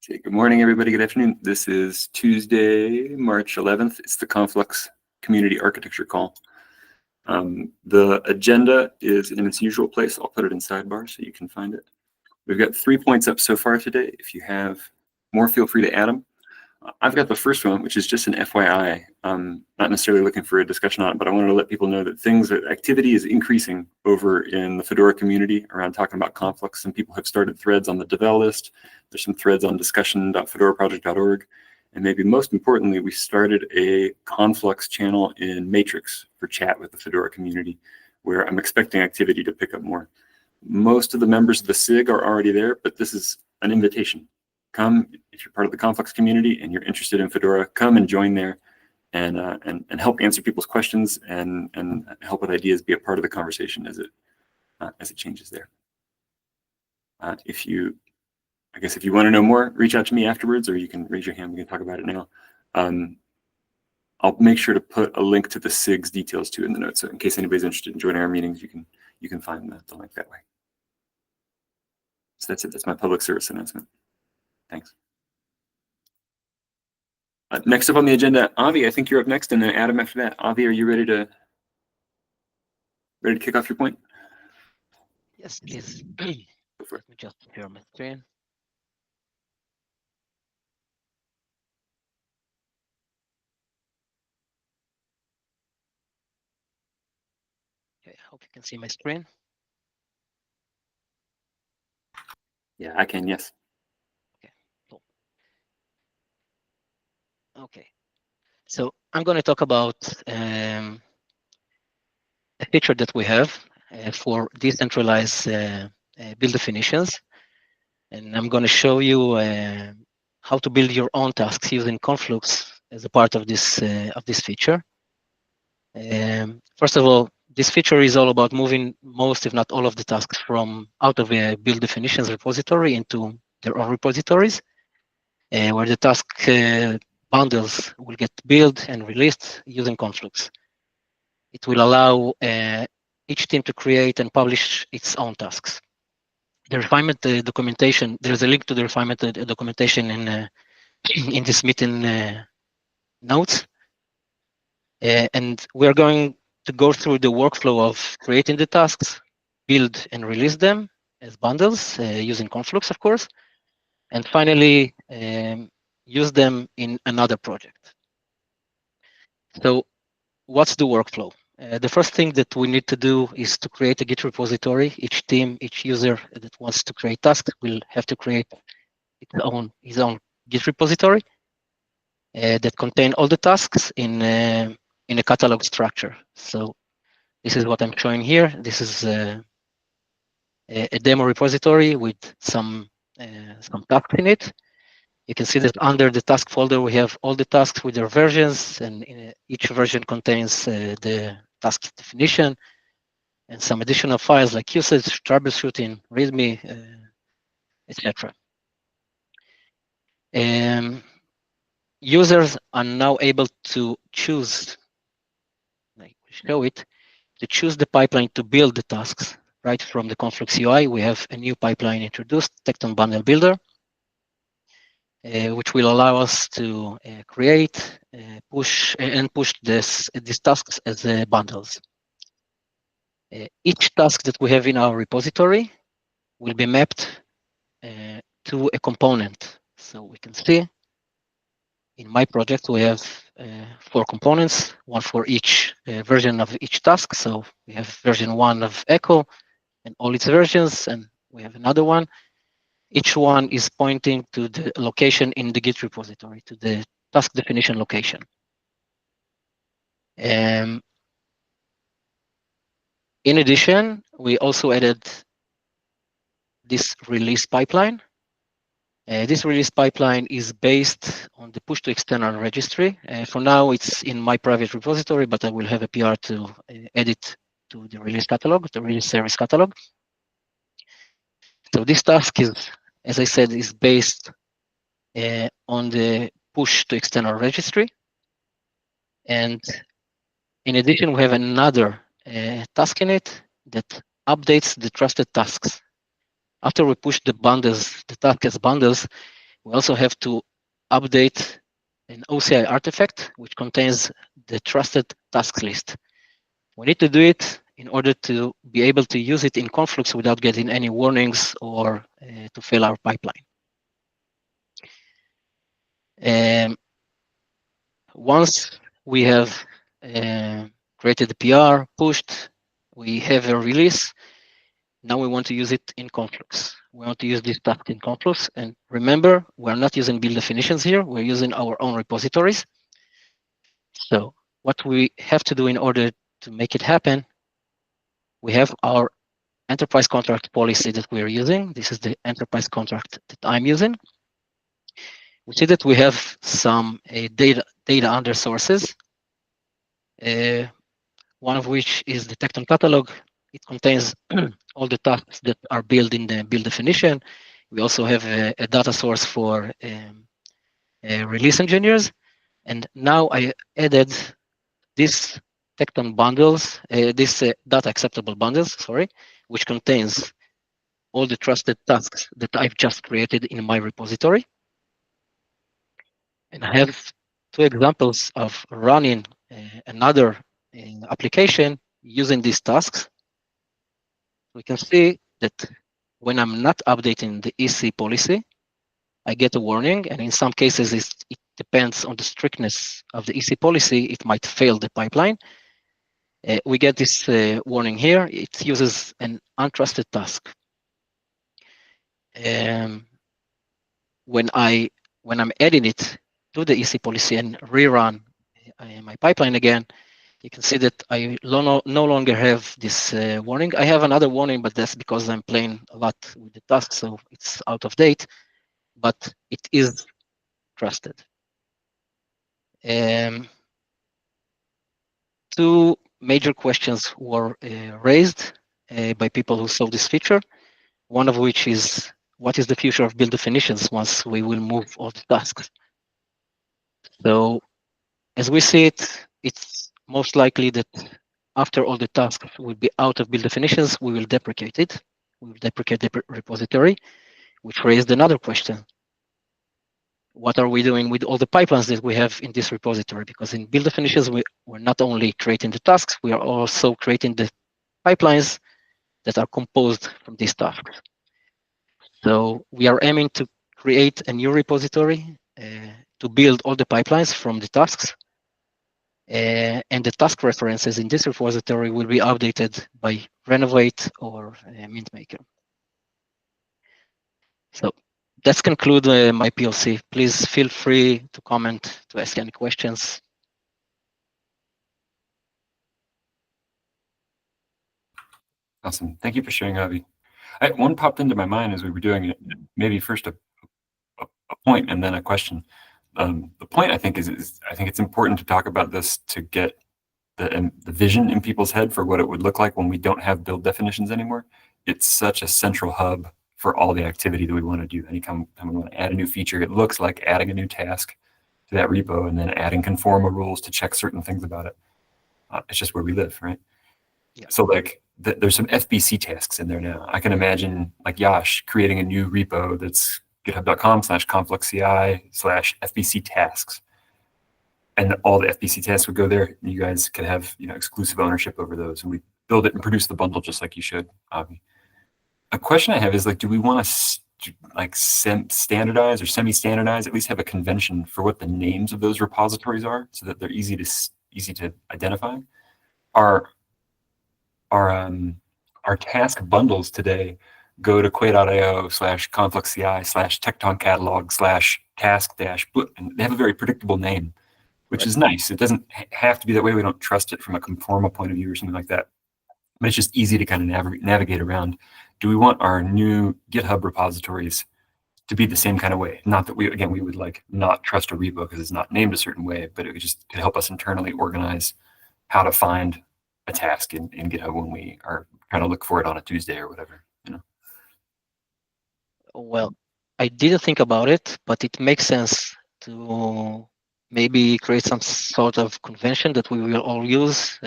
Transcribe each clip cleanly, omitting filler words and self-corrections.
Okay, good morning, everybody. Good afternoon. This is Tuesday, March 11th. It's the Konflux Community Architecture Call. The agenda is in its usual place. I'll put it in sidebar so you can find it. We've got 3 points up so far today. If you have more, feel free to add them. I've got the first one, which is just an FYI. Not necessarily looking for a discussion on it, but I wanted to let people know that activity is increasing over in the Fedora community around talking about Konflux. Some people have started threads on the devel list. There's some threads on discussion.fedoraproject.org. And maybe most importantly, we started a Konflux channel in Matrix for chat with the Fedora community, where I'm expecting activity to pick up more. Most of the members of the SIG are already there, but this is an invitation. Come, if you're part of the Konflux community and you're interested in Fedora, come and join there and help answer people's questions and help with ideas, be a part of the conversation as it changes there. I guess if you want to know more, reach out to me afterwards, or you can raise your hand. We can talk about it now. I'll make sure to put a link to the SIG's details too in the notes, so in case anybody's interested in joining our meetings, you can find the link that way. So that's it. That's my public service announcement. Thanks. Next up on the agenda, Avi, I think you're up next, and then Adam after that. Avi, are you ready to kick off your point? Yes, please. Let me just share my screen. Okay, I hope you can see my screen. Yeah, I can, yes. Okay, cool. Okay, so I'm going to talk about a feature that we have for decentralized build definitions. And I'm going to show you how to build your own tasks using Konflux as a part of this feature. First of all, this feature is all about moving most, if not all, of the tasks from out of a build definitions repository into their own repositories, where the task bundles will get built and released using Konflux. It will allow each team to create and publish its own tasks. The refinement documentation, there's a link to the refinement documentation in this meeting notes. And we're going to go through the workflow of creating the tasks, build and release them as bundles using Konflux, of course, and finally use them in another project. So what's the workflow? The first thing that we need to do is to create a Git repository. Each team, each user that wants to create tasks will have to create his own Git repository that contain all the tasks in a catalog structure. So this is what I'm showing here. This is a demo repository with some tasks in it. You can see that under the task folder, we have all the tasks with their versions, and each version contains the task definition and some additional files like usage, troubleshooting, README, etc. Users are now able to choose, like we show it, to choose the pipeline to build the tasks right from the Konflux UI. We have a new pipeline introduced, Tecton Bundle Builder, which will allow us to create, push these tasks as bundles. Each task that we have in our repository will be mapped to a component. So we can see in my project, we have 4 components, one for each version of each task. So we have version 1 of Echo and all its versions, and we have another one. Each one is pointing to the location in the Git repository, to the task definition location. In addition, we also added this release pipeline. This release pipeline is based on the push to external registry. For now, it's in my private repository, but I will have a PR to add it to the release catalog, the release service catalog. So this task is, as I said, is based on the push to external registry. And in addition, we have another task in it that updates the trusted tasks. After we push the bundles, the task as bundles, We also have to update an OCI artifact, which contains the trusted tasks list. We need to do it in order to be able to use it in Konflux without getting any warnings or to fail our pipeline. Once we have created the PR, pushed, we have a release. Now we want to use it in Konflux. We want to use this task in Konflux. And remember, we're not using build definitions here. We're using our own repositories. So what we have to do in order to make it happen, we have our enterprise contract policy that we're using. This is the enterprise contract that I'm using. We see that we have some data under sources, one of which is the Tecton catalog. It contains all the tasks that are built in the build definition. We also have a data source for release engineers. And now I added this Tecton bundles, this data acceptable bundles, sorry, which contains all the trusted tasks that I've just created in my repository. And I have two examples of running another application using these tasks. We can see that when I'm not updating the EC policy, I get a warning. And in some cases, it depends on the strictness of the EC policy. It might fail the pipeline. We get this warning here. It uses an untrusted task. When I'm adding it to the EC policy and rerun my pipeline again, you can see that I no longer have this warning. I have another warning, but that's because I'm playing a lot with the task, so it's out of date, but it is trusted. Two major questions were raised by people who saw this feature, one of which is, what is the future of build definitions once we will move all the tasks? So as we see it, it's most likely that after all the tasks will be out of build definitions, we will deprecate it. We will deprecate the repository, which raised another question. What are we doing with all the pipelines that we have in this repository? Because in build definitions, we're not only creating the tasks, we are also creating the pipelines that are composed from these tasks. So we are aiming to create a new repository to build all the pipelines from the tasks. And the task references in this repository will be updated by Renovate or MintMaker. So that's conclude my POC. Please feel free to comment, to ask any questions. Awesome. Thank you for sharing, Avi. One popped into my mind as we were doing it. Maybe first a point and then a question. The point I think is I think it's important to talk about this to get the vision in people's head for what it would look like when we don't have build definitions anymore. It's such a central hub for all the activity that we want to do. Anytime we want to add a new feature, it looks like adding a new task to that repo and then adding conformal rules to check certain things about it. It's just where we live, right? Yeah. So like there's some FBC tasks in there now. I can imagine like Yash creating a new repo that's github.com/confluxci/FBC tasks. And all the FBC tasks would go there. And you guys could have exclusive ownership over those. And we build it and produce the bundle just like you should, Avi. A question I have is like, do we want to like standardize or semi-standardize, at least have a convention for what the names of those repositories are so that they're easy to identify? Our task bundles today go to quay.io/confluxci/tecton-catalog/task-, and they have a very predictable name, which is nice. It doesn't have to be that way. We don't trust it from a conformal point of view or something like that. But it's just easy to kind of navigate around. Do we want our new GitHub repositories to be the same kind of way? Not that we would like not trust a repo because it's not named a certain way, but it could help us internally organize how to find a task in GitHub when we are trying to look for it on a Tuesday or whatever. Well, I didn't think about it, but it makes sense to maybe create some sort of convention that we will all use,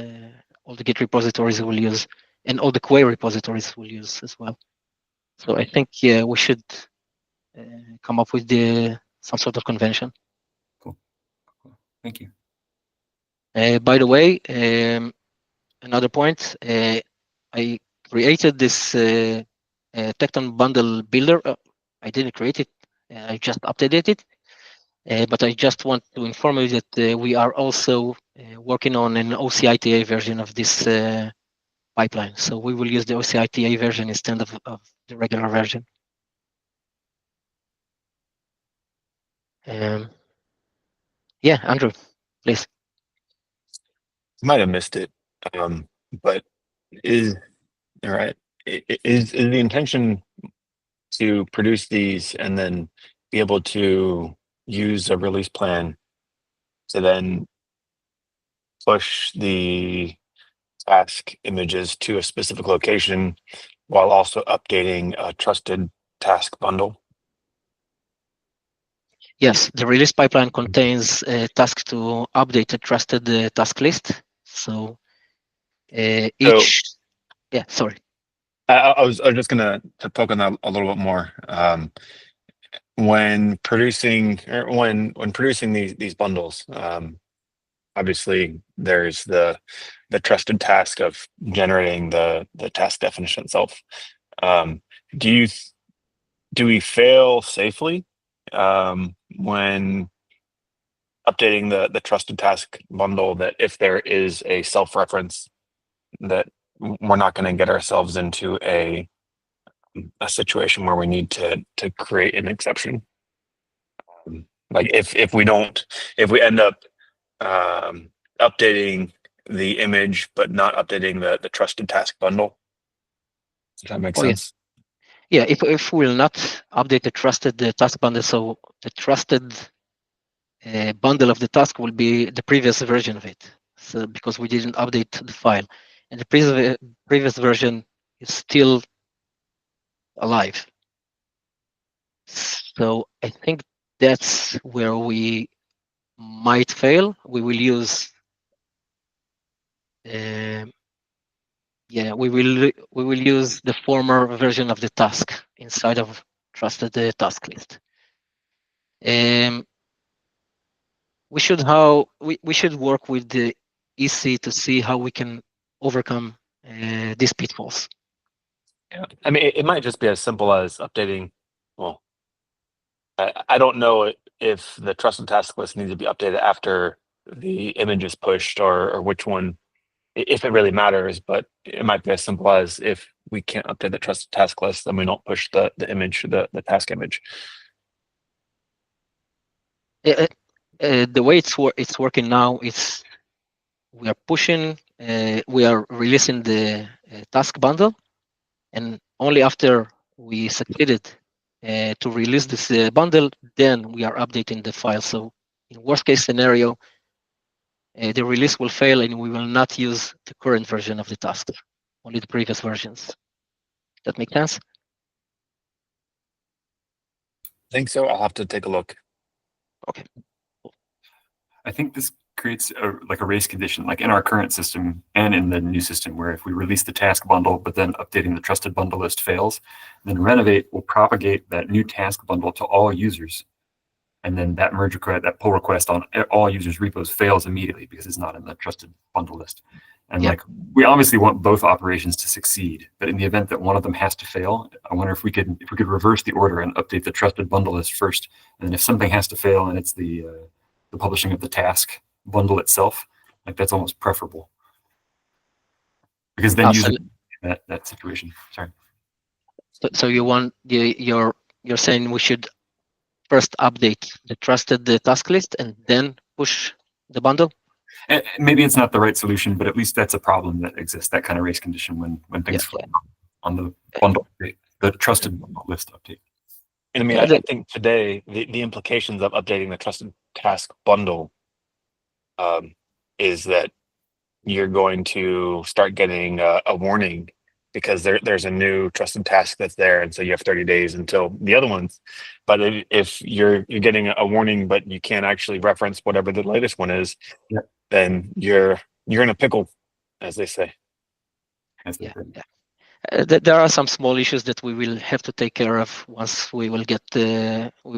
all the Git repositories will use, and all the Quay repositories will use as well. So I think, yeah, we should come up with some sort of convention. Cool. Thank you. By the way, another point, I created this Tecton bundle builder. I didn't create it. I just updated it. But I just want to inform you that we are also working on an OCITA version of this pipeline. So we will use the OCITA version instead of the regular version. Yeah, Andrew, please. You might have missed it, but is all right. Is the intention to produce these and then be able to use a release plan to then push the task images to a specific location while also updating a trusted task bundle? Yes, the release pipeline contains a task to update a trusted task list. So each, yeah, sorry. I was just gonna to poke on that a little bit more. When producing or when producing these bundles, obviously there's the trusted task of generating the task definition itself. Do we fail safely when updating the trusted task bundle, that if there is a self-reference, that we're not going to get ourselves into a situation where we need to create an exception? Like if we end up updating the image but not updating the trusted task bundle, does that make sense? Yeah, if we will not update the trusted task bundle, so the trusted bundle of the task will be the previous version of it. So because we didn't update the file, and the previous version is still alive. So I think that's where we might fail. We will use, we will use the former version of the task inside of trusted task list. We should work with the EC to see how we can overcome these pitfalls. Yeah, I mean, it might just be as simple as updating. Well, I don't know if the trusted task list needs to be updated after the image is pushed, or which one, if it really matters. But it might be as simple as, if we can't update the trusted task list, then we don't push the image, the task image. The way it's working now is we are pushing, we are releasing the task bundle, and only after we succeeded to release this bundle, then we are updating the file. So in worst case scenario, the release will fail and we will not use the current version of the task, only the previous versions. That make sense? I think so. I'll have to take a look. Okay. I think this creates a race condition, like in our current system and in the new system, where if we release the task bundle, but then updating the trusted bundle list fails, then Renovate will propagate that new task bundle to all users. And then that merge request, that pull request on all users' repos fails immediately because it's not in the trusted bundle list. And like, we obviously want both operations to succeed, but in the event that one of them has to fail, I wonder if we could reverse the order and update the trusted bundle list first. And then if something has to fail and it's the publishing of the task bundle itself, like that's almost preferable, because then using that situation. Sorry. So you want you're saying we should first update the trusted task list and then push the bundle? And maybe it's not the right solution, but at least that's a problem that exists, that kind of race condition when things fail on the bundle update, the trusted bundle list update. And I mean, I think today the implications of updating the trusted task bundle is that you're going to start getting a warning because there's a new trusted task that's there, and so you have 30 days until the other ones. But if you're getting a warning, but you can't actually reference whatever the latest one is, then you're in a pickle, as they say. There are some small issues that we will have to take care of once we will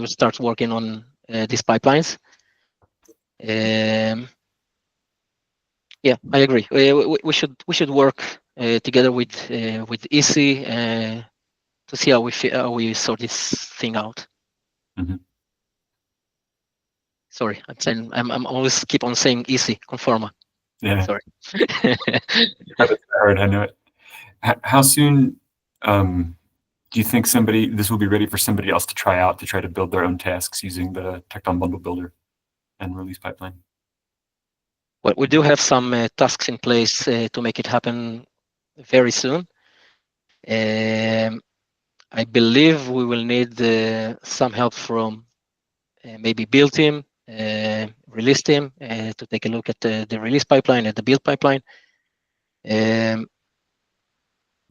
start working on these pipelines. Yeah, I agree. We should work together with EC to see how we sort this thing out. Mm-hmm. Sorry, I'm always keep on saying EC Conforma. Yeah. Sorry. That's hard. I know it. How soon do you think this will be ready for somebody else to try out to try to build their own tasks using the Tecton Bundle Builder and release pipeline? Well, we do have some tasks in place to make it happen very soon. I believe we will need some help from maybe build team, release team to take a look at the release pipeline and the build pipeline.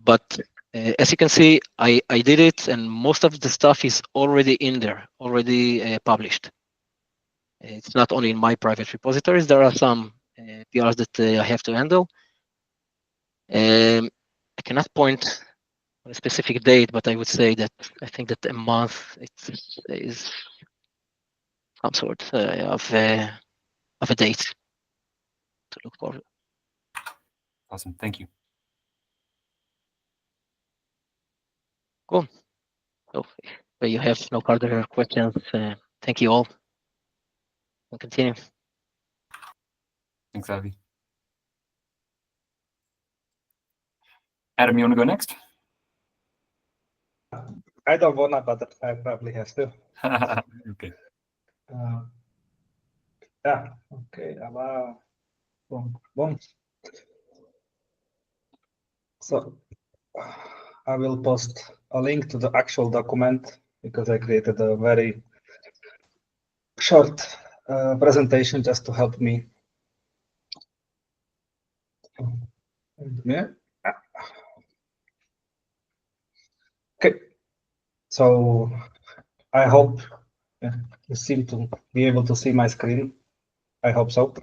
But as you can see, I did it, and most of the stuff is already in there, already published. It's not only in my private repositories. There are some PRs that I have to handle. I cannot point on a specific date, but I would say that I think that a month is some sort of a date to look forward. Awesome. Thank you. Cool. So if you have no further questions, thank you all. We'll continue. Thanks, Avi. Adam, you want to go next? I don't wanna, but I probably have to. Okay. Yeah. Okay. Boom, boom. So I will post a link to the actual document because I created a very short presentation just to help me. Yeah. Okay. So I hope you seem to be able to see my screen. I hope so.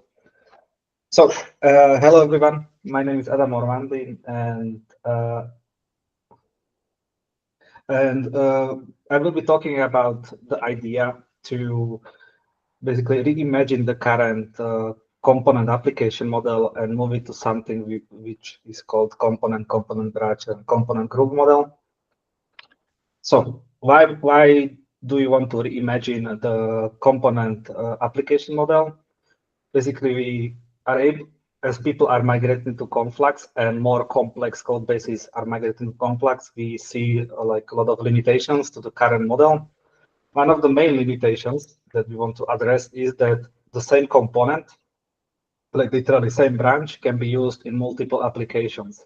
So hello everyone. My name is Adam Ormandi, and I will be talking about the idea to basically reimagine the current component application model and move it to something which is called component branch and component group model. So why do you want to reimagine the component application model? Basically, we are able, as people are migrating to Konflux and more complex code bases are migrating to Konflux, we see like a lot of limitations to the current model. One of the main limitations that we want to address is that the same component, like literally same branch, can be used in multiple applications.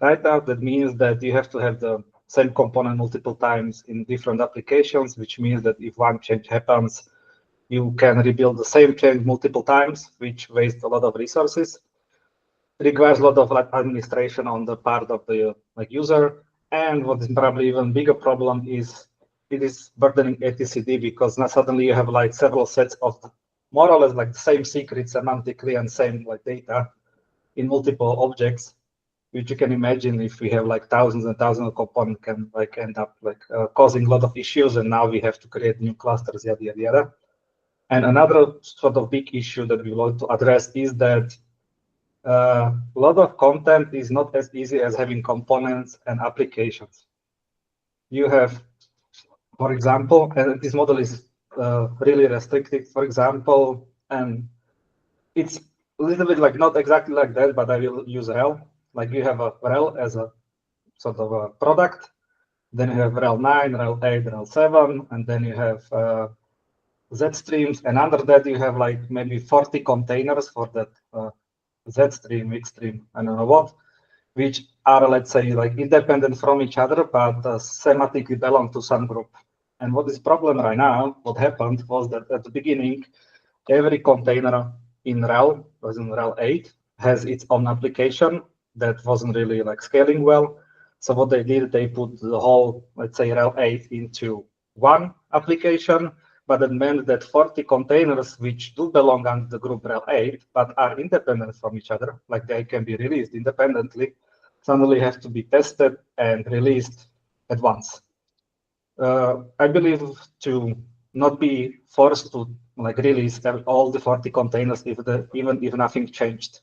Right now, that means that you have to have the same component multiple times in different applications, which means that if one change happens, you can rebuild the same change multiple times, which wastes a lot of resources. It requires a lot of administration on the part of the user. And what is probably even bigger problem is it is burdening etcd because now suddenly you have like several sets of more or less like the same secret semantically and same like data in multiple objects, which you can imagine if we have like thousands and thousands of components can like end up like causing a lot of issues, and now we have to create new clusters, yada yada yada. And another sort of big issue that we want to address is that a lot of content is not as easy as having components and applications. You have, for example, and this model is really restricted, for example, and it's a little bit like not exactly like that, but I will use rel. Like you have a rel as a sort of a product, then you have rel 9, rel 8, rel 7, and then you have Z streams, and under that you have like maybe 40 containers for that Z stream, X stream, I don't know what, which are, let's say, like independent from each other, but semantically belong to some group. And what is problem right now, what happened was that at the beginning, every container in rel, was in rel 8, has its own application that wasn't really like scaling well. So what they did, they put the whole, let's say, rel 8 into one application, but it meant that 40 containers which do belong under the group rel 8, but are independent from each other, like they can be released independently, suddenly have to be tested and released at once. I believe to not be forced to like release all the 40 containers even if nothing changed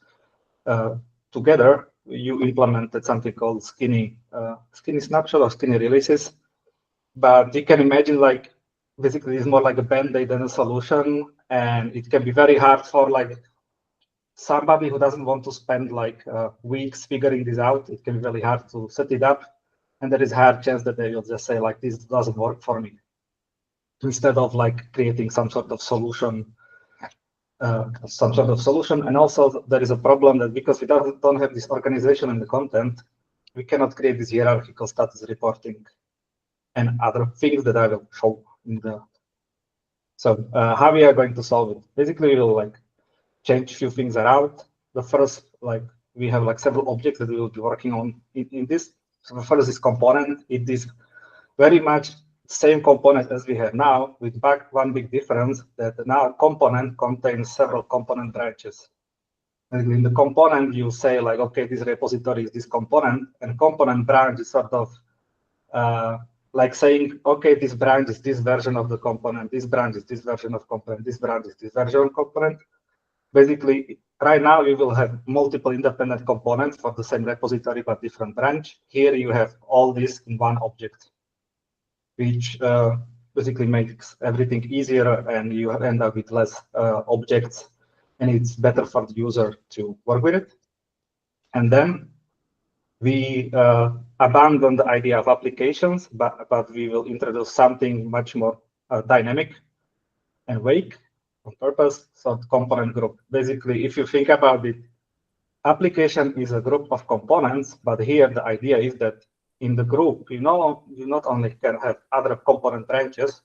together, you implemented something called skinny snapshot or skinny releases. But you can imagine like basically it's more like a band-aid than a solution, and it can be very hard for like somebody who doesn't want to spend like weeks figuring this out. It can be really hard to set it up, and there is a high chance that they will just say like this doesn't work for me, instead of like creating some sort of solution. And also there is a problem that because we don't have this organization in the content, we cannot create this hierarchical status reporting and other things that I will show in the. So how we are going to solve it? Basically, we will like change a few things around. The first, like we have like several objects that we will be working on in this. So the first is component. It is very much same component as we have now, with one big difference that now component contains several component branches. And in the component, you say like, okay, this repository is this component, and component branch is sort of like saying, okay, this branch is this version of the component, this branch is this version of component, this branch is this version of component. Basically, right now you will have multiple independent components for the same repository but different branch. Here you have all this in one object, which basically makes everything easier, and you end up with less objects, and it's better for the user to work with it. And then we abandon the idea of applications, but we will introduce something much more dynamic and vague on purpose. So component group. Basically, if you think about it, application is a group of components, but here the idea is that in the group, you not only can have other component branches,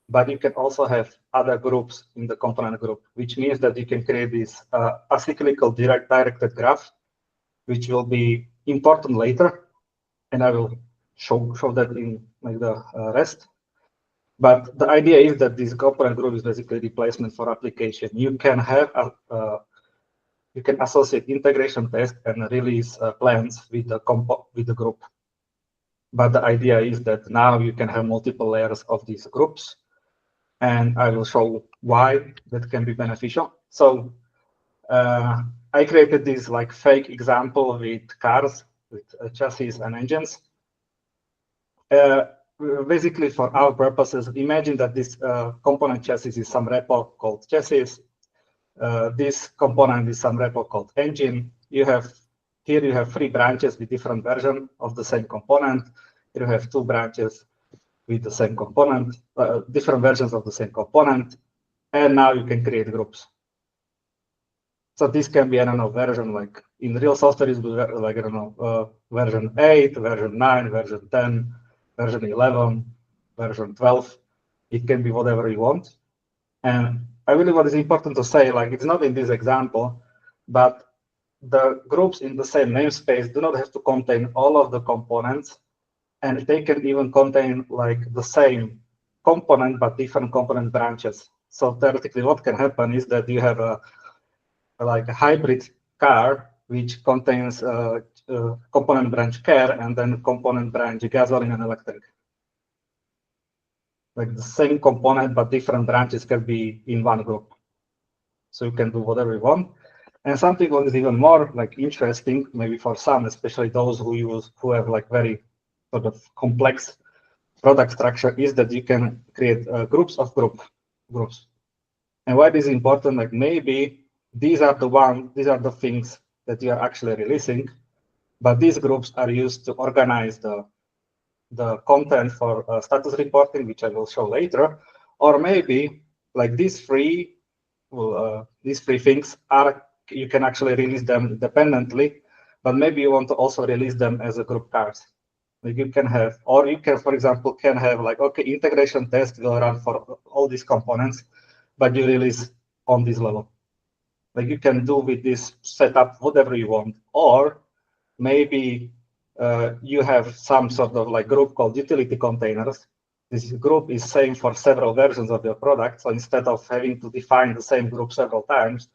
but you can also have other groups in the component group, which means that you can create this acyclical directed graph, which will be important later, and I will show that in like the rest. But the idea is that this component group is basically replacement for application. You can have you can associate integration test and release plans with the group. But the idea is that now you can have multiple layers of these groups, and I will show why that can be beneficial. So I created this like fake example with cars, with chassis and engines. Basically, for our purposes, imagine that this component chassis is some repo called chassis. This component is some repo called engine. Here you have 3 branches with different versions of the same component. Here you have 2 branches with the same component, different versions of the same component, and now you can create groups. So this can be, I don't know, version like in real software is like, I don't know, version 8, version 9, version 10, version 11, version 12. It can be whatever you want. And I believe what is important to say, like it's not in this example, but the groups in the same namespace do not have to contain all of the components, and they can even contain like the same component but different component branches. So theoretically, what can happen is that you have a hybrid car which contains component branch care and then component branch gasoline and electric. Like the same component but different branches can be in one group. So you can do whatever you want. And something that is even more like interesting, maybe for some, especially those who have like very sort of complex product structure, is that you can create groups of groups. And why this is important? Like maybe these are the things that you are actually releasing, but these groups are used to organize the content for status reporting, which I will show later. Or maybe like these three things you can actually release them independently, but maybe you want to also release them as a group cars. Like you can have, or you can, for example, can have like, okay, integration test will run for all these components, but you release on this level. Like you can do with this setup whatever you want, or maybe you have some sort of like group called utility containers. This group is same for several versions of your product. So instead of having to define the same group several times,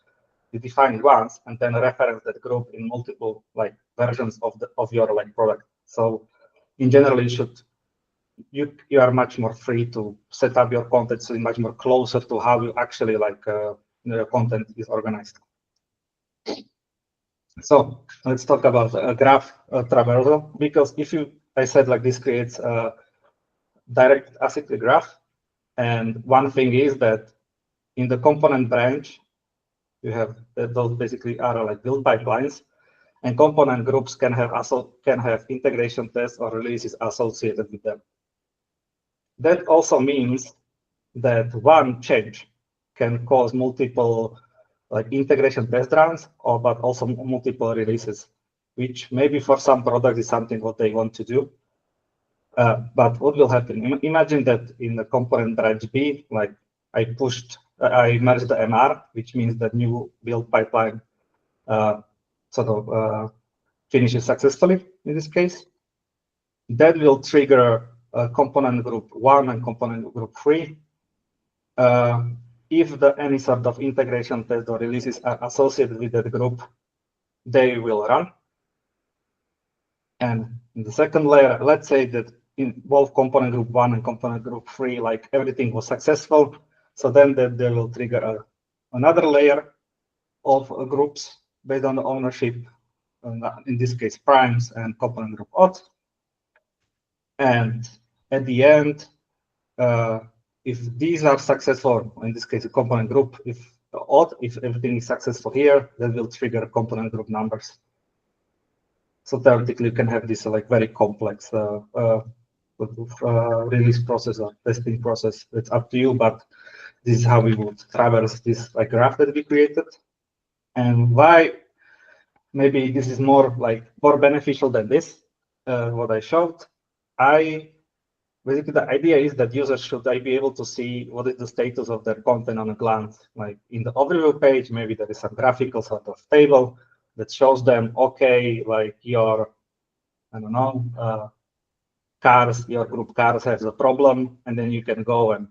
you define it once and then reference that group in multiple like versions of your like product. So in general, you are much more free to set up your content so much more closer to how you actually like your content is organized. So let's talk about a graph traversal, because I said like this creates a direct acyclic graph. And one thing is that in the component branch, you have those basically are like build pipelines, and component groups can have integration tests or releases associated with them. That also means that one change can cause multiple like integration test runs, but also multiple releases, which maybe for some products is something what they want to do. But what will happen? Imagine that in the component branch B, like I merged the MR, which means that new build pipeline finishes successfully in this case. That will trigger component group 1 and component group 3. If any sort of integration test or releases are associated with that group, they will run. And in the second layer, let's say that in both component group 1 and component group 3, like everything was successful. So then they will trigger another layer of groups based on the ownership, in this case, primes and component group odd. And at the end, if these are successful, in this case, a component group, if everything is successful here, that will trigger component group numbers. So theoretically, you can have this like very complex release process or testing process. It's up to you, but this is how we would traverse this like graph that we created. And why maybe this is more beneficial than this, what I showed. Basically, the idea is that users should be able to see what is the status of their content on a glance. Like in the overview page, maybe there is some graphical sort of table that shows them, okay, like your, I don't know, your group cars has a problem, and then you can go and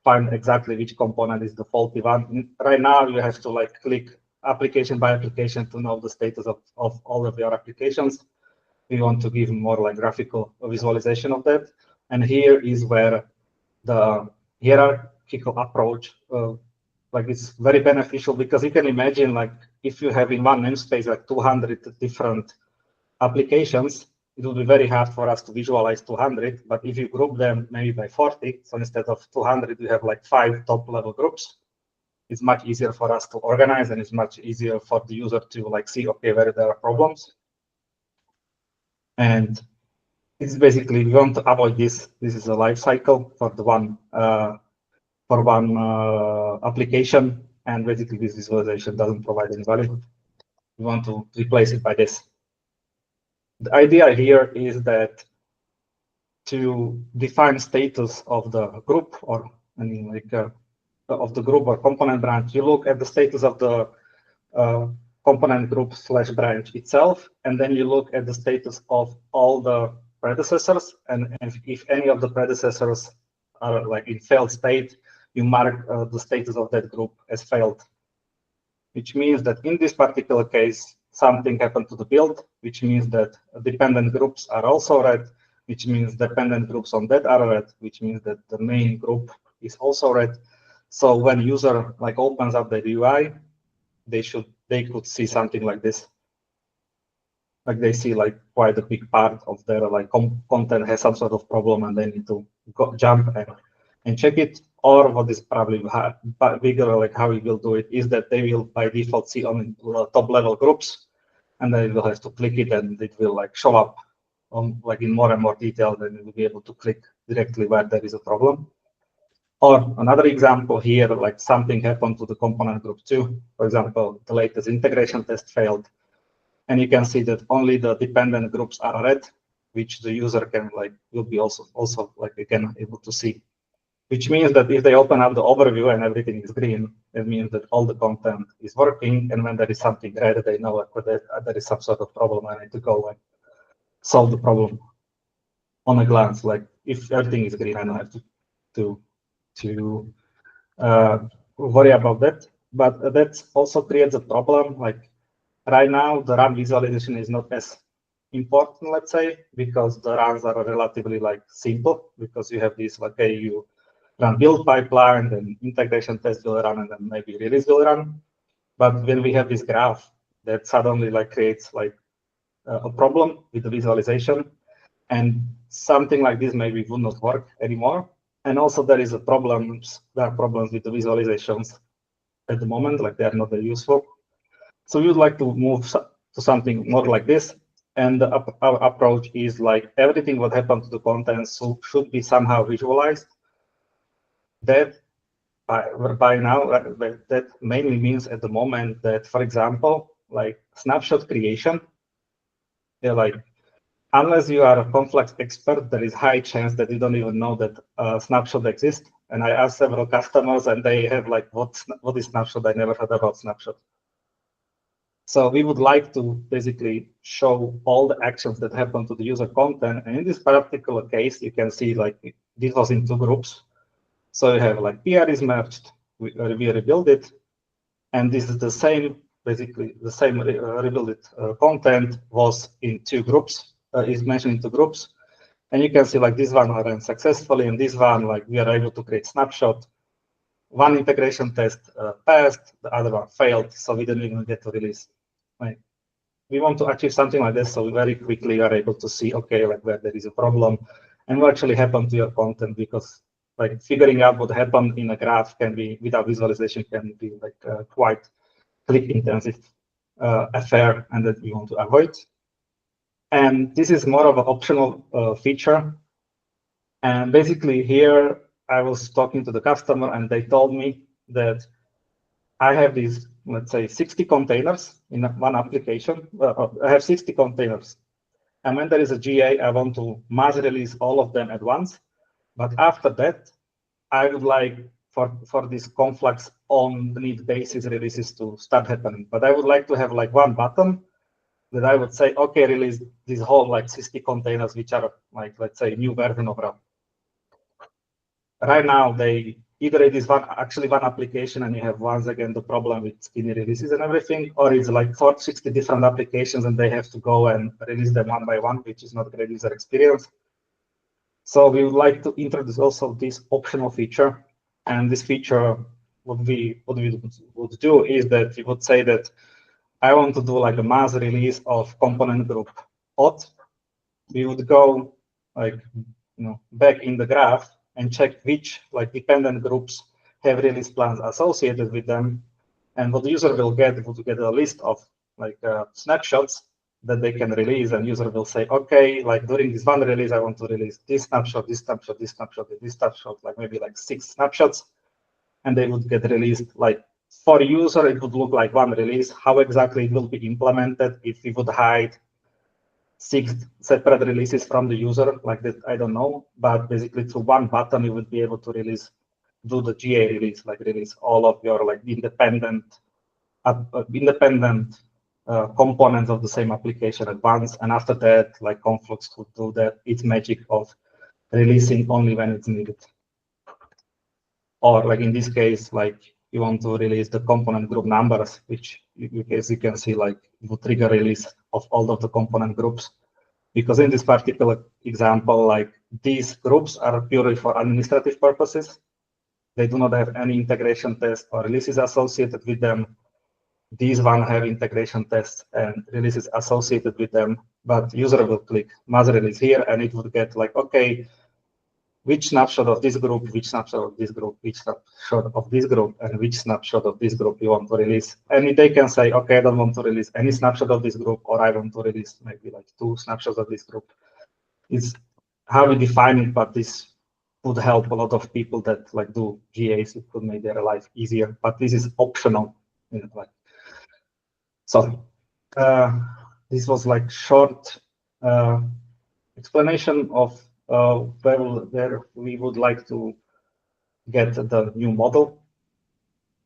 find exactly which component is the faulty one. Right now, you have to like click application by application to know the status of all of your applications. We want to give more like graphical visualization of that. And here is where the hierarchical approach, like it's very beneficial, because you can imagine like if you have in one namespace like 200 different applications, it will be very hard for us to visualize 200. But if you group them maybe by 40, so instead of 200, we have like 5 top-level groups. It's much easier for us to organize, and it's much easier for the user to like see, okay, where there are problems. And it's basically, we want to avoid this. This is a life cycle for the one application, and basically this visualization doesn't provide any value. We want to replace it by this. The idea here is that to define status of the group, or I mean like of the group or component branch, you look at the status of the component group / branch itself, and then you look at the status of all the predecessors, and if any of the predecessors are like in failed state, you mark the status of that group as failed, which means that in this particular case, something happened to the build, which means that dependent groups are also red, which means dependent groups on that are red, which means that the main group is also red. So when user like opens up the UI, they could see something like this. Like they see like quite a big part of their like content has some sort of problem, and they need to jump and check it. Or what is probably bigger, like how we will do it, is that they will by default see only top level groups, and they will have to click it, and it will like show up on like in more and more detail. Then you will be able to click directly where there is a problem. Or another example here, like something happened to the component group 2. For example, the latest integration test failed. And you can see that only the dependent groups are red, which the user can like will be also like again able to see. Which means that if they open up the overview and everything is green, it means that all the content is working. And when there is something red, they know that there is some sort of problem. I need to go and solve the problem on a glance. Like if everything is green, I don't have to worry about that. But that also creates a problem. Like right now, the RAM visualization is not as important, let's say, because the runs are relatively like simple, because you have this, like, okay, you run build pipeline, then integration test will run, and then maybe release will run. But when we have this graph, that suddenly like creates like a problem with the visualization, and something like this maybe would not work anymore. And also there are problems with the visualizations at the moment, like they are not very useful. So we would like to move to something more like this. And our approach is like everything what happened to the content should be somehow visualized. That by now, that mainly means at the moment that, for example, like snapshot creation, like unless you are a Konflux expert, there is high chance that you don't even know that snapshot exists. And I asked several customers, and they have like, what is snapshot? I never heard about snapshot. So we would like to basically show all the actions that happen to the user content. And in this particular case, you can see like this was in 2 groups. So you have like PR is merged, we rebuild it, and this is the same, basically the same rebuild content was in 2 groups, is mentioned in 2 groups. And you can see like this one ran successfully, and this one, like we are able to create snapshot. One integration test passed, the other one failed, so we didn't even get to release. Right. We want to achieve something like this, so we very quickly are able to see, okay, like where there is a problem and what actually happened to your content, because like figuring out what happened in a graph can be, without visualization, can be like quite click intensive affair, and that we want to avoid. And this is more of an optional feature. And basically here, I was talking to the customer and they told me that I have these, let's say, 60 containers in one application. I have 60 containers. And when there is a GA, I want to mass release all of them at once. But after that, I would like for this Konflux on need basis releases to start happening. But I would like to have like one button that I would say, okay, release these whole like 60 containers, which are like, let's say, new version of RAM. Right now, either it is one application and you have once again the problem with skinny releases and everything, or it's like 60 different applications and they have to go and release them one by one, which is not a great user experience. So we would like to introduce also this optional feature. And this feature, what we would do is that we would say that I want to do like a mass release of component group auth. We would go like, back in the graph and check which like dependent groups have release plans associated with them. And what the user will get a list of like snapshots that they can release, and user will say, okay, like during this one release, I want to release this snapshot, this snapshot, this snapshot, this snapshot, like maybe like 6 snapshots, and they would get released. Like for user, it would look like one release. How exactly it will be implemented, if we would hide 6 separate releases from the user, like that, I don't know. But basically through one button, you would be able to do the GA release, like release all of your like independent components of the same application at once. And after that, like Konflux could do that, its magic of releasing only when it's needed. Or like in this case, like you want to release the component group numbers, which as you can see, like it would trigger release of all of the component groups. Because in this particular example, like these groups are purely for administrative purposes. They do not have any integration test or releases associated with them. These one have integration tests and releases associated with them, but user will click mass release here, and it would get like, okay, which snapshot of this group, which snapshot of this group, which snapshot of this group, and which snapshot of this group you want to release. And they can say, okay, I don't want to release any snapshot of this group, or I want to release maybe like 2 snapshots of this group. It's how we define it, but this would help a lot of people that like do GAs. It could make their life easier, but this is optional. So this was like short explanation of where we would like to get the new model.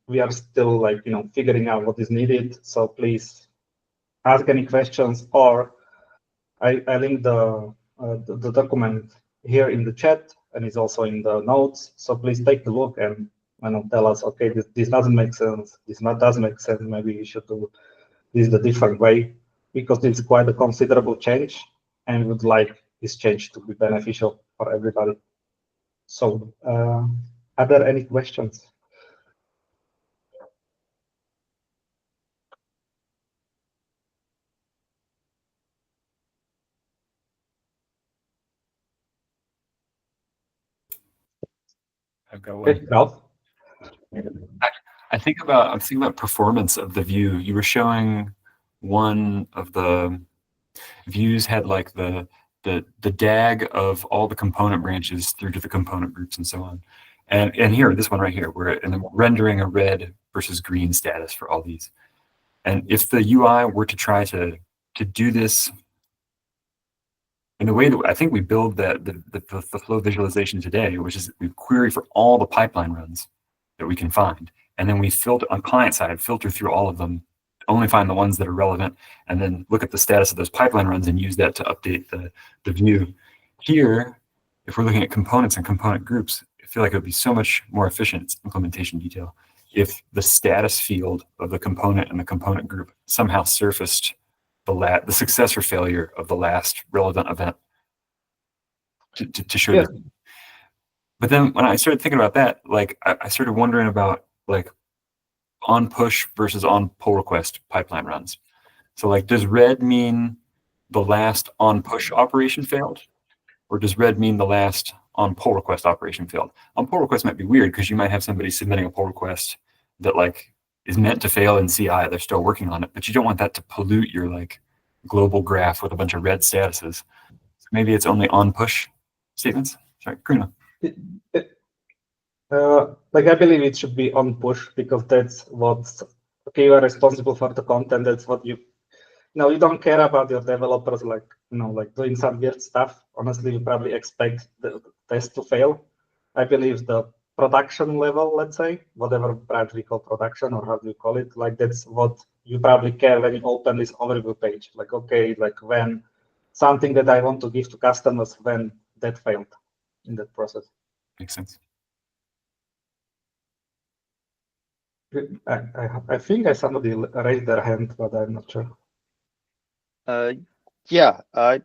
We are still like figuring out what is needed. So please ask any questions, or I link the document here in the chat, and it's also in the notes. So please take a look and tell us, okay, this doesn't make sense. This does make sense. Maybe you should do this the different way. because it's quite a considerable change, and we would like this change to be beneficial for everybody. So, are there any questions? I've got one. Okay, Ralph? I'm thinking about performance of the view. You were showing one of the views had like the DAG of all the component branches through to the component groups and so on. And here, this one right here, we're rendering a red versus green status for all these. And if the UI were to try to do this in the way that I think we build the flow visualization today, which is we query for all the pipeline runs that we can find. And then we filter on client side, filter through all of them, only find the ones that are relevant, and then look at the status of those pipeline runs and use that to update the view. Here, if we're looking at components and component groups, I feel like it would be so much more efficient, it's implementation detail, if the status field of the component and the component group somehow surfaced the success or failure of the last relevant event to show you. But then when I started thinking about that, like I started wondering about like on push versus on pull request pipeline runs. So like, does red mean the last on push operation failed? Or does red mean the last on pull request operation failed? On pull request might be weird because you might have somebody submitting a pull request that like is meant to fail in CI. They're still working on it, but you don't want that to pollute your like global graph with a bunch of red statuses. So maybe it's only on push statements. Sorry, Karina. Like I believe it should be on push because that's what's okay. You are responsible for the content. That's what you you don't care about your developers like like doing some weird stuff. Honestly, you probably expect the test to fail. I believe the production level, let's say, whatever branch we call production or how do you call it, like that's what you probably care when you open this overview page. Like, okay, like when something that I want to give to customers, when that failed in that process. Makes sense. I think somebody raised their hand, but I'm not sure. Yeah, I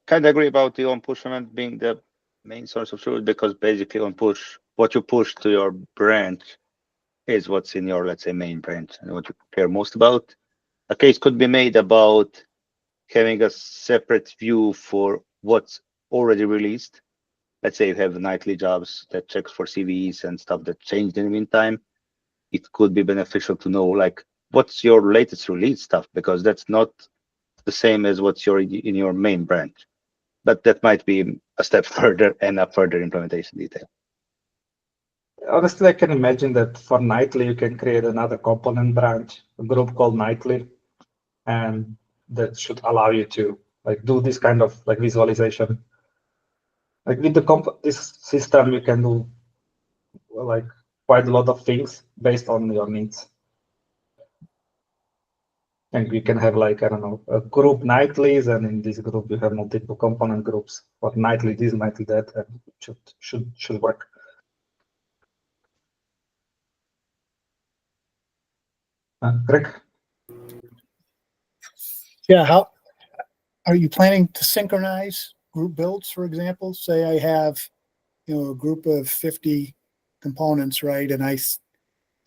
kind of agree about the on push event being the main source of truth because basically on push, what you push to your branch is what's in your, let's say, main branch and what you care most about. A case could be made about having a separate view for what's already released. Let's say you have nightly jobs that checks for CVEs and stuff that changed in the meantime. It could be beneficial to know like what's your latest release stuff because that's not the same as what's in your main branch, but that might be a step further and a further implementation detail. Honestly, I can imagine that for nightly, you can create another component branch, a group called nightly, and that should allow you to like do this kind of like visualization. Like with this system, you can do like quite a lot of things based on your needs. And you can have like, I don't know, a group nightlies, and in this group you have multiple component groups for nightly this, nightly that, and it should work. Greg? Yeah, how are you planning to synchronize group builds, for example? Say I have, a group of 50 components, right? And I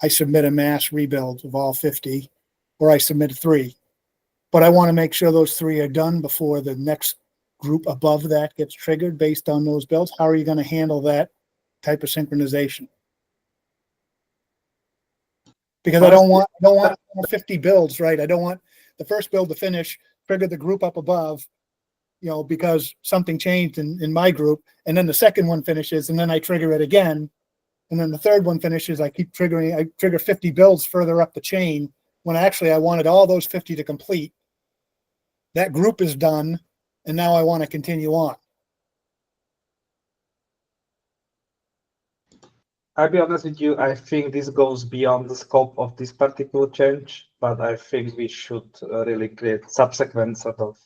submit a mass rebuild of all 50, or I submit 3. But I want to make sure those 3 are done before the next group above that gets triggered based on those builds. How are you going to handle that type of synchronization? Because I don't want 50 builds, right? I don't want the first build to finish, trigger the group up above, because something changed in my group, and then the second one finishes, and then I trigger it again, and then the third one finishes. I keep triggering. I trigger 50 builds further up the chain when actually I wanted all those 50 to complete. That group is done, and now I want to continue on. I'll be honest with you, I think this goes beyond the scope of this particular change, but I think we should really create subsequent sort of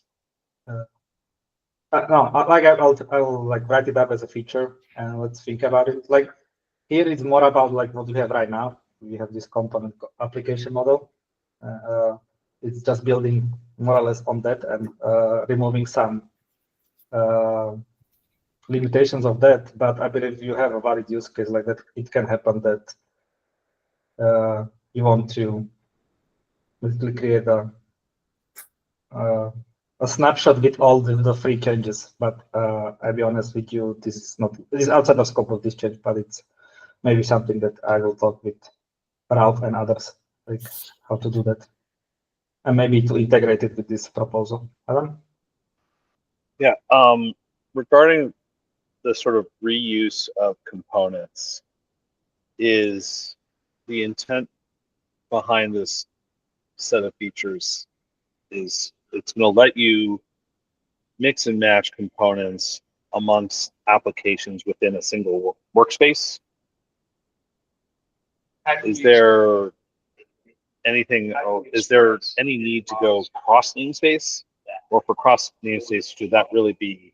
I'll like write it up as a feature and let's think about it. Like here it's more about like what we have right now. We have this component application model. It's just building more or less on that and removing some limitations of that. But I believe you have a valid use case like that. It can happen that you want to basically create a snapshot with all the free changes. But I'll be honest with you, this is outside the scope of this change, but it's maybe something that I will talk with Ralph and others, like how to do that. And maybe to integrate it with this proposal. Alan? Yeah, regarding the sort of reuse of components, is the intent behind this set of features is it's going to let you mix and match components amongst applications within a single workspace. Is there anything, is there any need to go cross namespace? Or for cross namespace, should that really be,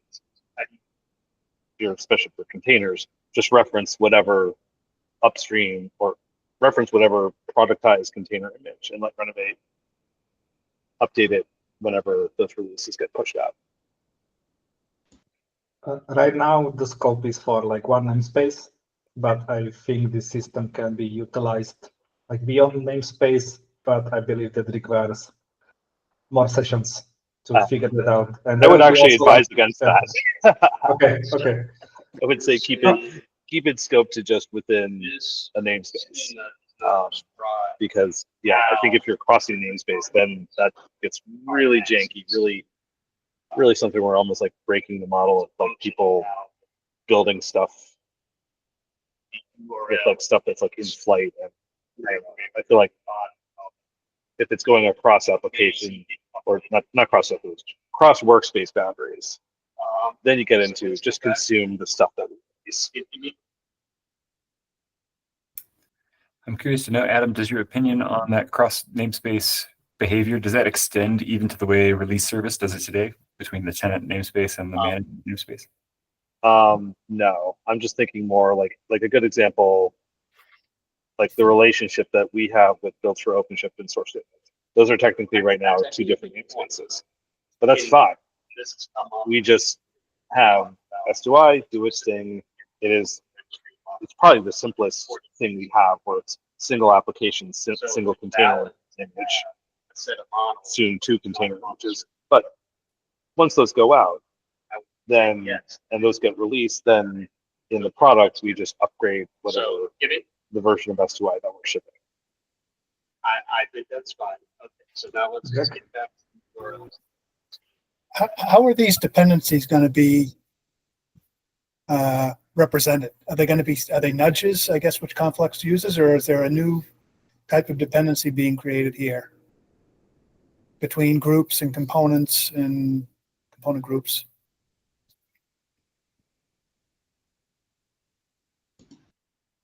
especially for containers, just reference whatever upstream or reference whatever productized container image and let Renovate update it whenever those releases get pushed out? Right now, the scope is for like one namespace, but I think this system can be utilized like beyond namespace, but I believe that requires more sessions to figure that out. And I would actually advise against that. Okay. I would say keep it scoped to just within a namespace. Because yeah, I think if you're crossing namespace, then that gets really janky, really something where almost like breaking the model of like people building stuff with like stuff that's like in flight. And I feel like if it's going across application or not cross application, cross workspace boundaries, then you get into just consume the stuff that is. I'm curious to know, Adam, does your opinion on that cross namespace behavior, does that extend even to the way release service does it today between the tenant namespace and the managed namespace? No, I'm just thinking more like a good example, like the relationship that we have with builds for OpenShift and source statements. Those are technically right now two different namespaces, but that's fine. We just have S2I do its thing. It's probably the simplest thing we have, where it's single application, single container image, soon two container images. But once those go out, then and those get released, then in the product we just upgrade whatever the version of S2I that we're shipping. I think that's fine. Okay, so now let's just get back to How are these dependencies going to be represented? Are they nudges, I guess, which Konflux uses, or is there a new type of dependency being created here between groups and components and component groups?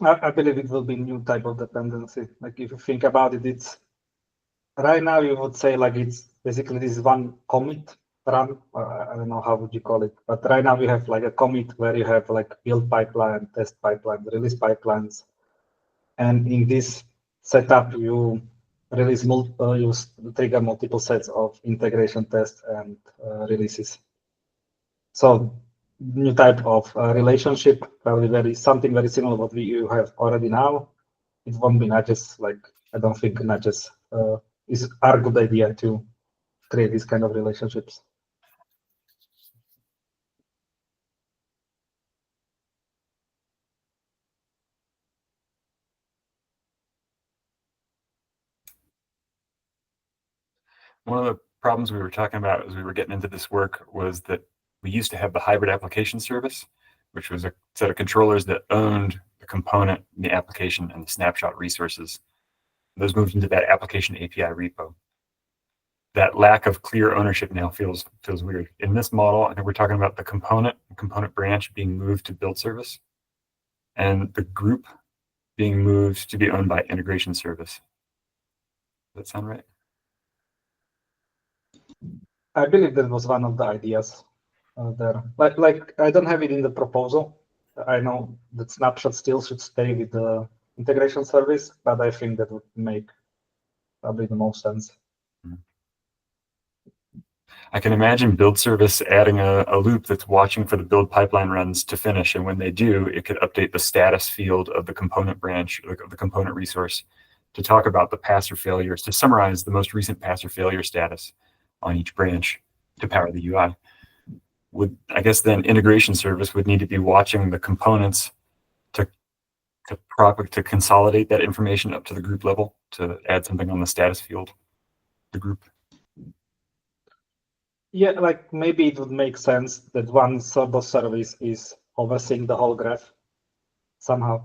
I believe it will be new type of dependency. Like if you think about it, it's right now you would say like it's basically this one commit run, or I don't know how would you call it, but right now we have like a commit where you have like build pipeline, test pipeline, release pipelines, and in this setup you release you trigger multiple sets of integration tests and releases. So new type of relationship, probably something very similar to what you have already now. It won't be nudges. Like I don't think nudges are a good idea to create these kind of relationships. One of the problems we were talking about as we were getting into this work was that we used to have the hybrid application service, which was a set of controllers that owned the component, the application, and the snapshot resources. Those moved into that application API repo. That lack of clear ownership now feels weird. In this model, I think we're talking about the component branch being moved to build service, and the group being moved to be owned by integration service. Does that sound right? I believe that was one of the ideas there. Like I don't have it in the proposal. I know that snapshot still should stay with the integration service, but I think that would make probably the most sense. I can imagine build service adding a loop that's watching for the build pipeline runs to finish. And when they do, it could update the status field of the component branch, of the component resource, to talk about the pass or failures, to summarize the most recent pass or failure status on each branch to power the UI. I guess then integration service would need to be watching the components to consolidate that information up to the group level, to add something on the status field, the group. Yeah, like maybe it would make sense that one sort of service is overseeing the whole graph somehow.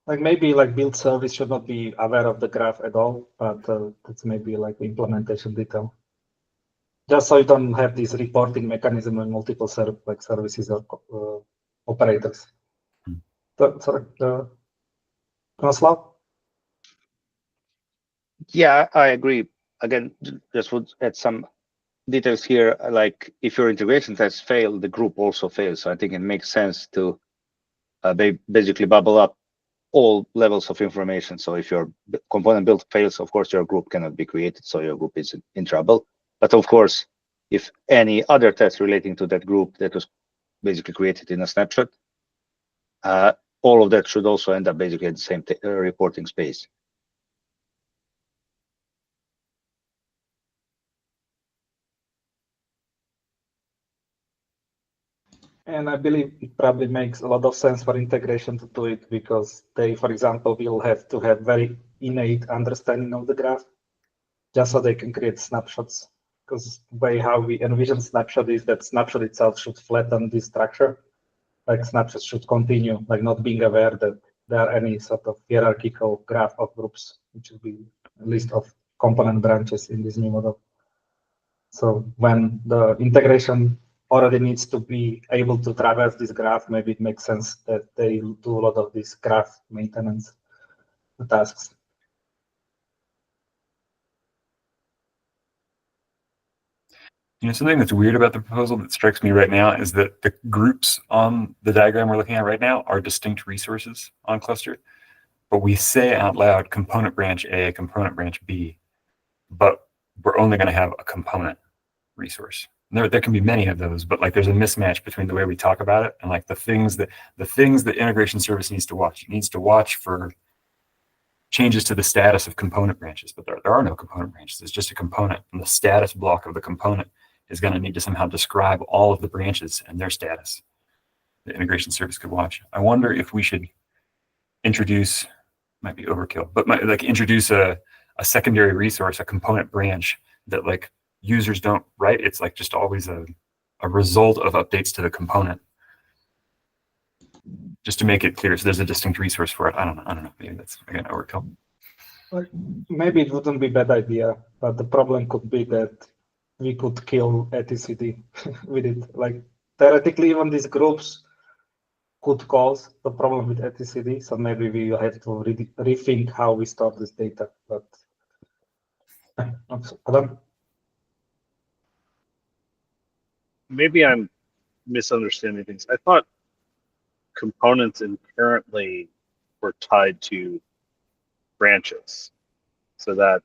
Like maybe like build service should not be aware of the graph at all, but that's maybe like the implementation detail. Just so you don't have this reporting mechanism and multiple services or operators. Sorry, Konflux? Yeah, I agree. Again, just would add some details here. Like if your integration tests fail, the group also fails. So I think it makes sense to basically bubble up all levels of information. So if your component build fails, of course, your group cannot be created. So your group is in trouble. But of course, if any other test relating to that group that was basically created in a snapshot, all of that should also end up basically at the same reporting space. And I believe it probably makes a lot of sense for integration to do it, because they, for example, will have to have very innate understanding of the graph just so they can create snapshots. Because the way how we envision snapshot is that snapshot itself should flatten this structure. Like snapshots should continue, like not being aware that there are any sort of hierarchical graph of groups, which would be a list of component branches in this new model. So when the integration already needs to be able to traverse this graph, maybe it makes sense that they do a lot of these graph maintenance tasks. You know, something that's weird about the proposal that strikes me right now is that the groups on the diagram we're looking at right now are distinct resources on cluster, but we say out loud component branch A, component branch B, but we're only going to have a component resource. There can be many of those, but like there's a mismatch between the way we talk about it and like the things that integration service needs to watch. It needs to watch for changes to the status of component branches, but there are no component branches. It's just a component, and the status block of the component is going to need to somehow describe all of the branches and their status. The integration service could watch. I wonder if we should introduce, might be overkill, but like introduce a secondary resource, a component branch that like users don't write. It's like just always a result of updates to the component, just to make it clear. So there's a distinct resource for it. I don't know. Maybe that's again overkill. Maybe it wouldn't be a bad idea, but the problem could be that we could kill etcd with it. Like theoretically, even these groups could cause the problem with etcd. So maybe we have to rethink how we store this data. But Adam? Maybe I'm misunderstanding things. I thought components inherently were tied to branches, so that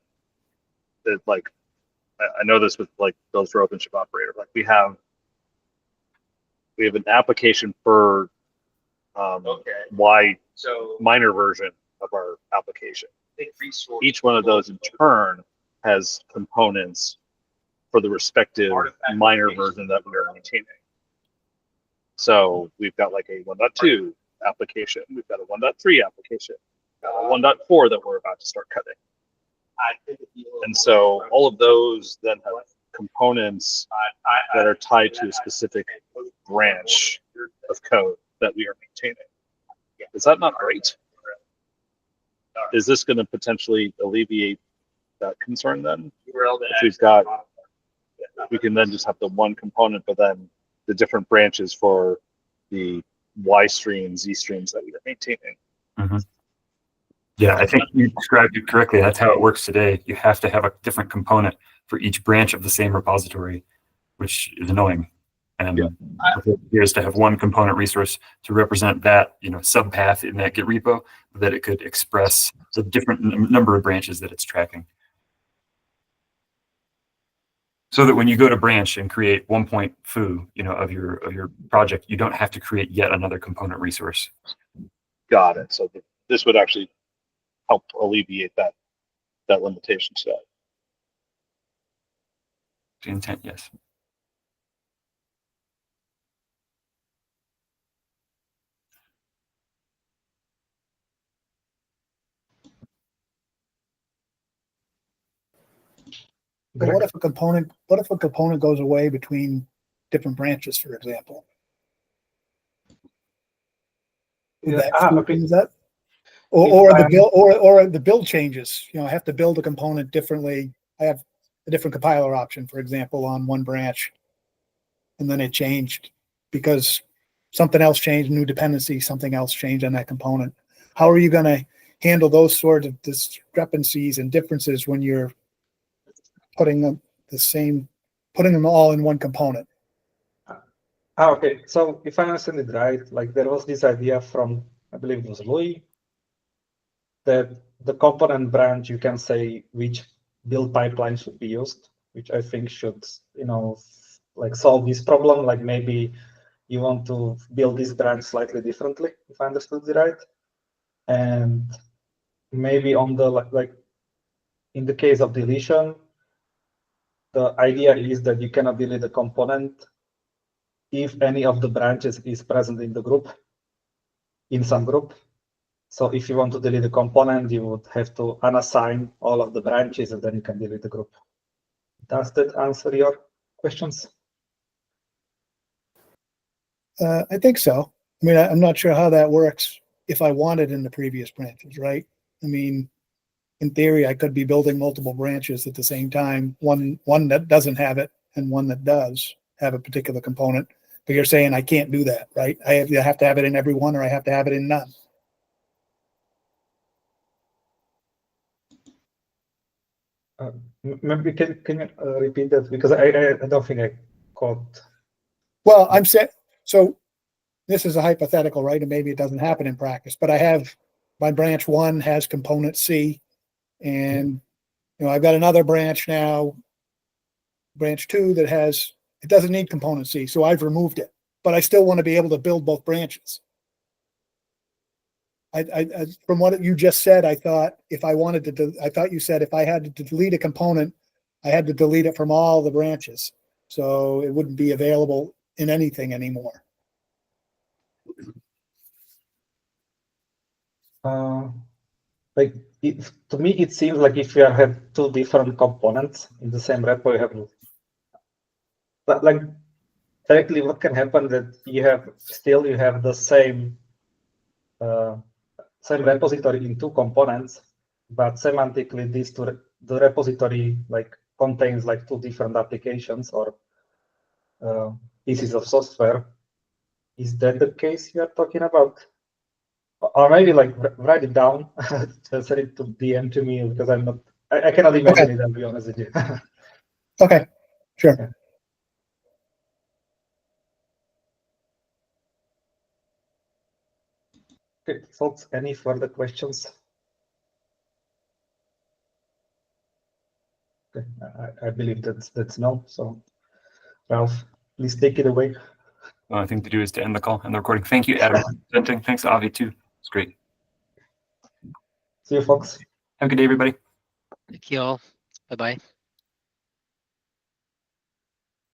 like I know this with like builds for OpenShift operator. Like we have an application for minor version of our application. Each one of those in turn has components for the respective minor version that we are maintaining. So we've got like a 1.2 application, we've got a 1.3 application, a 1.4 that we're about to start cutting. And so all of those then have components that are tied to a specific branch of code that we are maintaining. Is that not great? Is this going to potentially alleviate that concern then? If we can then just have the one component, but then the different branches for the Y streams, Z streams that we are maintaining. Mm-hmm. Yeah, I think you described it correctly. That's how it works today. You have to have a different component for each branch of the same repository, which is annoying. And here is to have one component resource to represent that, subpath in that Git repo, that it could express the different number of branches that it's tracking. So that when you go to branch and create 1.foo, of your project, you don't have to create yet another component resource. Got it. So this would actually help alleviate that limitation set. The intent, yes. But what if a component goes away between different branches, for example? Would Yeah, that okay. is that? Or the build or the build changes. I have to build a component differently. I have a different compiler option, for example, on one branch, and then it changed because something else changed, new dependency, something else changed on that component. How are you going to handle those sort of discrepancies and differences when you're putting them all in one component? Okay, so if I understand it right, like there was this idea from, I believe it was Louis, that the component branch, you can say which build pipeline should be used, which I think should, like solve this problem. Like maybe you want to build this branch slightly differently, if I understood it right. And maybe on the, like in the case of deletion, the idea is that you cannot delete a component if any of the branches is present in the group, in some group. So if you want to delete a component, you would have to unassign all of the branches and then you can delete the group. Does that answer your questions? I think so. I mean, I'm not sure how that works if I wanted in the previous branches, right? I mean, in theory, I could be building multiple branches at the same time, one that doesn't have it and one that does have a particular component. But you're saying I can't do that, right? I have to have it in every one, or I have to have it in none. Maybe can you repeat that, because I don't think I caught. Well, I'm saying, so this is a hypothetical, right? And maybe it doesn't happen in practice, but I have my branch 1 has component C, and I've got another branch now, branch 2, that it doesn't need component C, so I've removed it, but I still want to be able to build both branches. I from what you just said, I thought if I wanted to, I thought you said if I had to delete a component, I had to delete it from all the branches, so it wouldn't be available in anything anymore. Like to me, it seems like if you have two different components in the same repo, you have, but like directly, what can happen that you have the same same repository in two components, but semantically the repository like contains like two different applications or pieces of software. Is that the case you are talking about? Or maybe like write it down, send it to DM to me, because I'm not, I cannot imagine it, I'll be honest with you. Okay, sure. Yeah. Okay, folks, any further questions? Okay, I believe that's no. So, Ralph, please take it away. The only thing to do is to end the call and the recording. Thank you, Adam, for presenting. Thanks, Avi, too. It's great. See you, folks. Have a good day, everybody. Thank you all. Bye-bye.